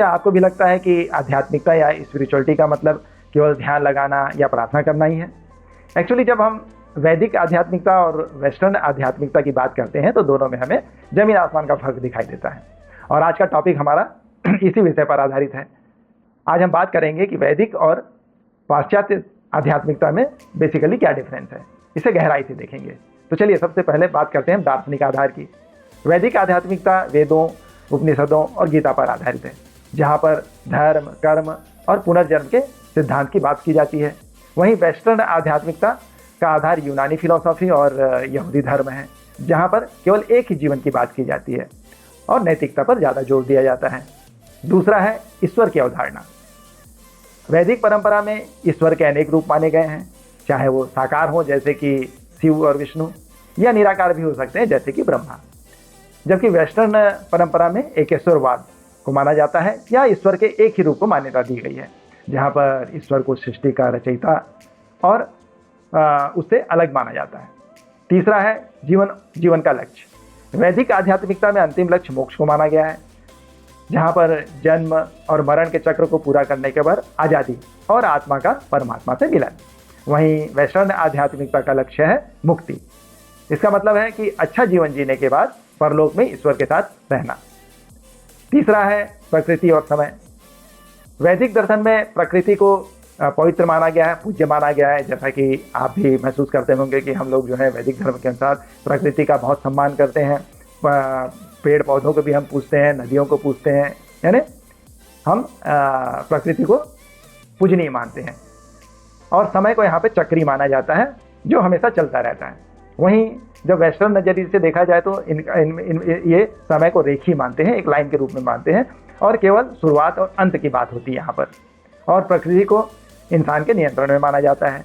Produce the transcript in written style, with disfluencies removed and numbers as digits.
क्या आपको भी लगता है कि आध्यात्मिकता या स्पिरिचुअलिटी का मतलब केवल ध्यान लगाना या प्रार्थना करना ही है? एक्चुअली जब हम वैदिक आध्यात्मिकता और वेस्टर्न आध्यात्मिकता की बात करते हैं तो दोनों में हमें जमीन आसमान का फर्क दिखाई देता है। और आज का टॉपिक हमारा इसी विषय पर आधारित है। आज हम बात करेंगे कि वैदिक और पाश्चात्य आध्यात्मिकता में बेसिकली क्या डिफरेंस है, इसे गहराई से देखेंगे। तो चलिए सबसे पहले बात करते हैं दार्शनिक आधार की। वैदिक आध्यात्मिकता वेदों, उपनिषदों और गीता पर आधारित है, जहाँ पर धर्म, कर्म और पुनर्जन्म के सिद्धांत की बात की जाती है। वहीं वेस्टर्न आध्यात्मिकता का आधार यूनानी फिलॉसफी और यहूदी धर्म है, जहाँ पर केवल एक ही जीवन की बात की जाती है और नैतिकता पर ज़्यादा जोर दिया जाता है। दूसरा है ईश्वर की अवधारणा। वैदिक परंपरा में ईश्वर के अनेक रूप माने गए हैं, चाहे वो साकार हो जैसे कि शिव और विष्णु, या निराकार भी हो सकते हैं जैसे कि ब्रह्मा। जबकि वेस्टर्न परंपरा में एकेश्वरवाद को माना जाता है, या ईश्वर के एक ही रूप को मान्यता दी गई है, जहाँ पर ईश्वर को सृष्टि का रचयिता और उससे अलग माना जाता है। तीसरा है जीवन का लक्ष्य। वैदिक आध्यात्मिकता में अंतिम लक्ष्य मोक्ष को माना गया है, जहाँ पर जन्म और मरण के चक्र को पूरा करने के बाद आज़ादी और आत्मा का परमात्मा से मिलन। वहीं वेस्टर्न आध्यात्मिकता का लक्ष्य है मुक्ति। इसका मतलब है कि अच्छा जीवन जीने के बाद परलोक में ईश्वर के साथ रहना। तीसरा है प्रकृति और समय। वैदिक दर्शन में प्रकृति को पवित्र माना गया है, पूज्य माना गया है। जैसा कि आप भी महसूस करते होंगे कि हम लोग जो है वैदिक धर्म के अनुसार प्रकृति का बहुत सम्मान करते हैं। पेड़ पौधों को भी हम पूजते हैं, नदियों को पूजते हैं, यानी हम प्रकृति को पूजनीय मानते हैं। और समय को यहाँ पे चक्री माना जाता है, जो हमेशा चलता रहता है। वहीं जब वेस्टर्न नज़रिए से देखा जाए तो ये समय को रेखी मानते हैं, एक लाइन के रूप में मानते हैं, और केवल शुरुआत और अंत की बात होती है यहाँ पर। और प्रकृति को इंसान के नियंत्रण में माना जाता है।